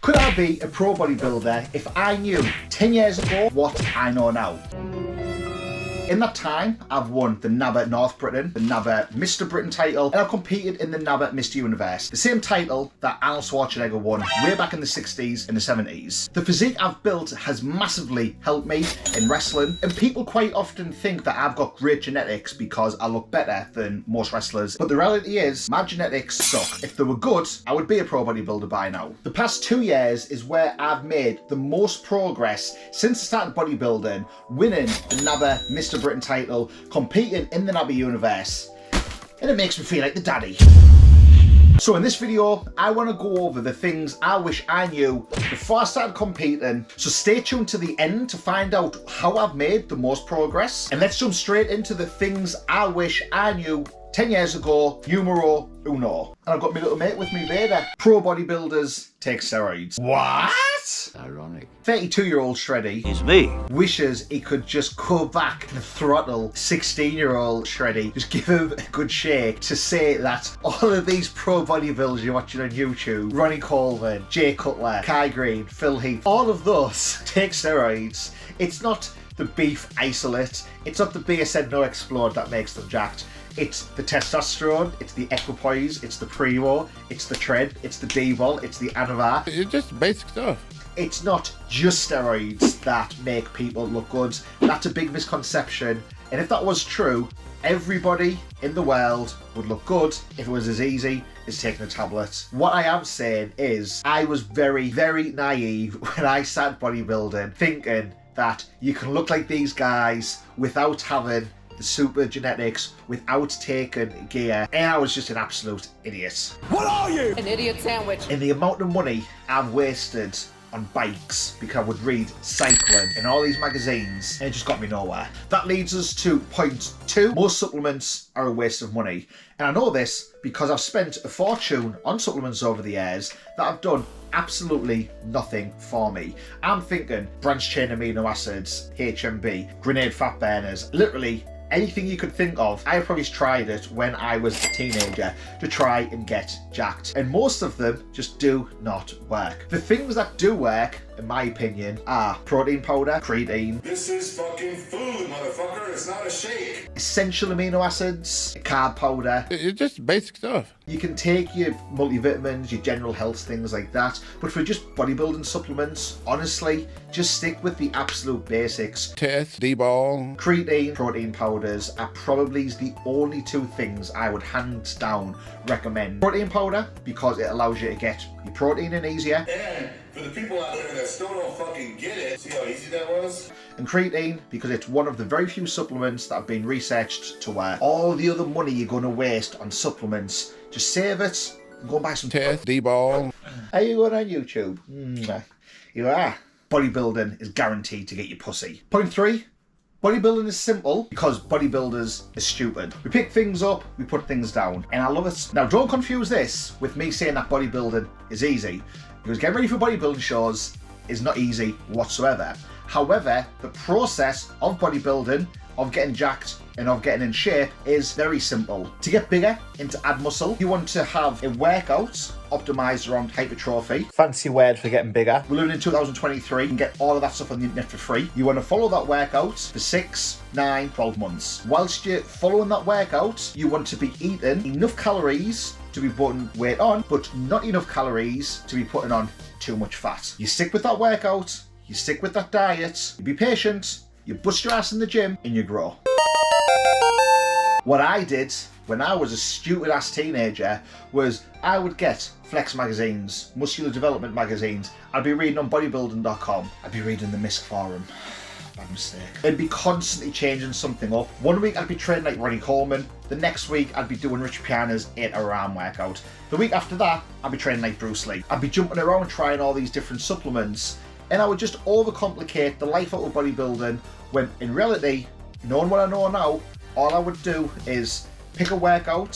Could I be a pro bodybuilder if I knew 10 years ago what I know now? In that time, I've won the NABBA North Britain, the NABBA Mr. Britain title, and I've competed in the NABBA Mr. Universe, the same title that Arnold Schwarzenegger won way back in the 60s and the 70s. The physique I've built has massively helped me in wrestling, and people quite often think that I've got great genetics because I look better than most wrestlers, but the reality is, my genetics suck. If they were good, I would be a pro bodybuilder by now. The past 2 years is where I've made the most progress since I started bodybuilding, winning the NABBA Mr. Britain title, competing in the NABBA universe, and it makes me feel like the daddy. So in this video, I want to go over the things I wish I knew before I started competing, so stay tuned to the end to find out how I've made the most progress, and let's jump straight into the things I wish I knew 10 years ago, numero uno. And I've got my little mate with me, Vader. Pro bodybuilders take steroids. What? Ironic. 32-year-old Shreddy. It's me. Wishes he could just go back and throttle 16-year-old Shreddy. Just give him a good shake to say that all of these pro bodybuilders you're watching on YouTube, Ronnie Colvin, Jay Cutler, Kai Green, Phil Heath, all of those take steroids. It's not the beef isolate. It's not the BSN No Explode that makes them jacked. It's the testosterone, it's the equipoise, it's the Primo, it's the Tread, it's the D-Bol, it's the Anavar. It's just basic stuff. It's not just steroids that make people look good. That's a big misconception. And if that was true, everybody in the world would look good if it was as easy as taking a tablet. What I am saying is I was very, very naive when I started bodybuilding, thinking that you can look like these guys without having the super genetics, without taking gear, and I was just an absolute idiot. What are you? An idiot sandwich. And the amount of money I've wasted on bikes because I would read cycling in all these magazines, and it just got me nowhere. That leads us to point 2. Most supplements are a waste of money. And I know this because I've spent a fortune on supplements over the years that have done absolutely nothing for me. I'm thinking branched chain amino acids, HMB, grenade fat burners, literally anything you could think of. I probably tried it when I was a teenager to try and get jacked, and most of them just do not work. The things that do work, in my opinion, are protein powder, creatine. This is fucking food, motherfucker. It's not a shake. Essential amino acids, carb powder. It's just basic stuff. You can take your multivitamins, your general health, things like that, but for just bodybuilding supplements, honestly, just stick with the absolute basics. Test, D-ball. Creatine, protein powders are probably the only 2 things I would hands down recommend. Protein powder, because it allows you to get your protein in easier. And for the people out there that still don't fucking get it, see how easy that was? And creatine, because it's one of the very few supplements that have been researched to where all the other money you're going to waste on supplements, just save it and go and buy some. Test, D-ball. Are you going on YouTube? You are. Bodybuilding is guaranteed to get you pussy. Point 3. Bodybuilding is simple because bodybuilders are stupid. We pick things up, we put things down, and I love it. Now don't confuse this with me saying that bodybuilding is easy, because getting ready for bodybuilding shows is not easy whatsoever. However, the process of bodybuilding, of getting jacked and of getting in shape is very simple. To get bigger and to add muscle, you want to have a workout optimized around hypertrophy. Fancy word for getting bigger. We're living in 2023 and get all of that stuff on the internet for free. You want to follow that workout for 6, 9, 12 months. Whilst you're following that workout, you want to be eating enough calories to be putting weight on, but not enough calories to be putting on too much fat. You stick with that workout, you stick with that diet, you be patient, you bust your ass in the gym, and you grow. What I did when I was a stupid ass teenager was I would get flex magazines, muscular development magazines. I'd be reading on bodybuilding.com. I'd be reading the MISC forum. Bad mistake. I'd be constantly changing something up. One week I'd be training like Ronnie Coleman. The next week I'd be doing Rich Piana's 8-hour arm workout. The week after that I'd be training like Bruce Lee. I'd be jumping around trying all these different supplements, and I would just overcomplicate the life out of bodybuilding when in reality, knowing what I know now, all I would do is pick a workout,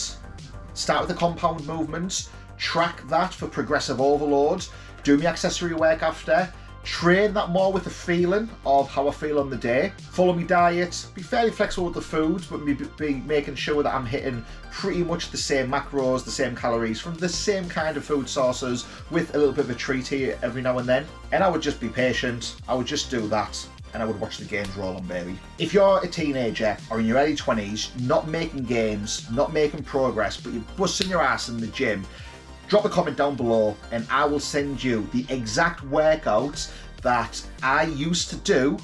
start with the compound movements, track that for progressive overload, do my accessory work after, train that more with the feeling of how I feel on the day. Follow my diet, be fairly flexible with the foods, but be making sure that I'm hitting pretty much the same macros, the same calories from the same kind of food sources with a little bit of a treat here every now and then. And I would just be patient. I would just do that. And I would watch the gains roll on, baby. If you're a teenager or in your early 20s, not making gains, not making progress, but you're busting your ass in the gym, drop a comment down below and I will send you the exact workouts that I used to do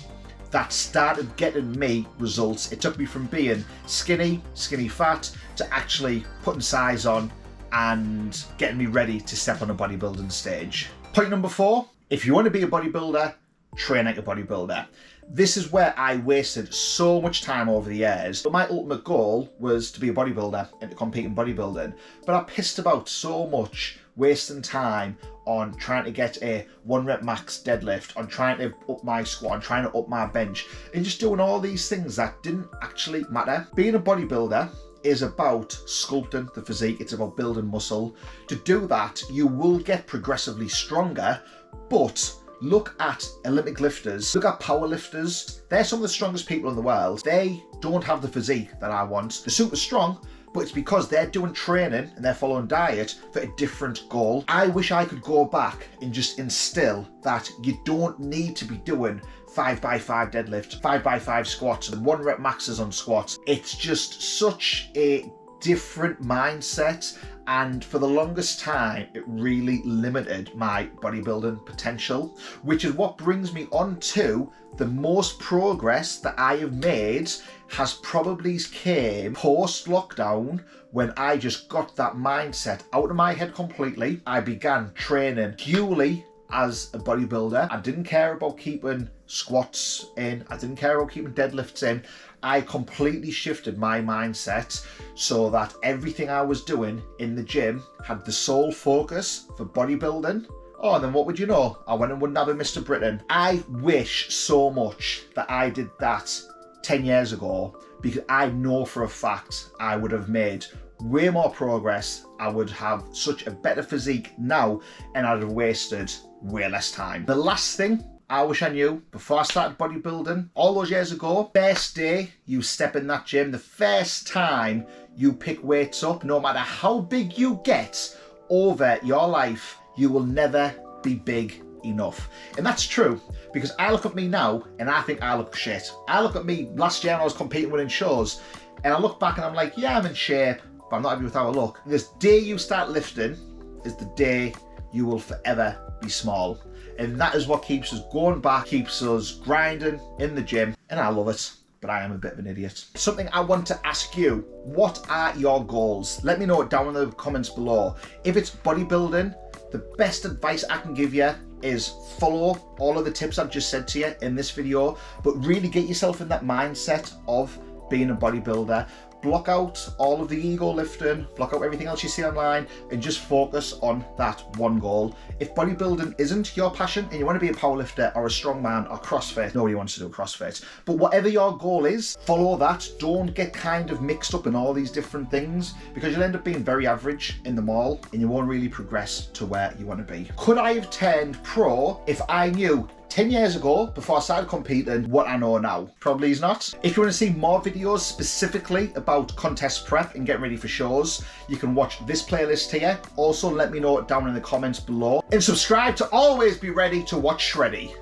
that started getting me results. It took me from being skinny fat, to actually putting size on and getting me ready to step on a bodybuilding stage. Point number 4, if you want to be a bodybuilder, train like a bodybuilder. This is where I wasted so much time over the years, but my ultimate goal was to be a bodybuilder and to compete in bodybuilding. But I pissed about so much, wasting time on trying to get a 1 rep max deadlift, on trying to up my squat, on trying to up my bench, and just doing all these things that didn't actually matter. Being a bodybuilder is about sculpting the physique, it's about building muscle. To do that, you will get progressively stronger, but look at Olympic lifters, look at power lifters. They're some of the strongest people in the world. They don't have the physique that I want. They're super strong, but it's because they're doing training and they're following diet for a different goal. I wish I could go back and just instill that you don't need to be doing 5x5 deadlift, 5x5 squats, and 1 rep maxes on squats. It's just such a different mindset, and for the longest time it really limited my bodybuilding potential, which is what brings me on to the most progress that I have made has probably came post lockdown, when I just got that mindset out of my head completely. I began training purely as a bodybuilder. I didn't care about keeping squats in, I didn't care about keeping deadlifts in. I completely shifted my mindset so that everything I was doing in the gym had the sole focus for bodybuilding. Oh, and then what would you know? I went and won another Mr. Britain. I wish so much that I did that 10 years ago, because I know for a fact I would have made way more progress. I would have such a better physique now, and I'd have wasted way less time. The last thing I wish I knew before I started bodybuilding all those years ago, first day you step in that gym, the first time you pick weights up, no matter how big you get over your life, you will never be big enough. And that's true, because I look at me now and I think I look shit. I look at me last year when I was competing winning shows, and I look back and I'm like, yeah, I'm in shape, but I'm not happy with how I look. This day you start lifting is the day you will forever be small. And that is what keeps us going back, keeps us grinding in the gym, and I love it, but I am a bit of an idiot. Something I want to ask you, what are your goals? Let me know it down in the comments below. If it's bodybuilding, the best advice I can give you is follow all of the tips I've just said to you in this video, but really get yourself in that mindset of being a bodybuilder. Block out all of the ego lifting, block out everything else you see online, and just focus on that one goal. If bodybuilding isn't your passion and you want to be a powerlifter or a strongman or CrossFit, nobody wants to do CrossFit, but whatever your goal is, follow that. Don't get kind of mixed up in all these different things, because you'll end up being very average in them all and you won't really progress to where you want to be. Could I have turned pro if I knew 10 years ago, before I started competing, what I know now? Probably is not. If you want to see more videos specifically about contest prep and getting ready for shows, you can watch this playlist here. Also, let me know down in the comments below. And subscribe to always be ready to watch Shreddy.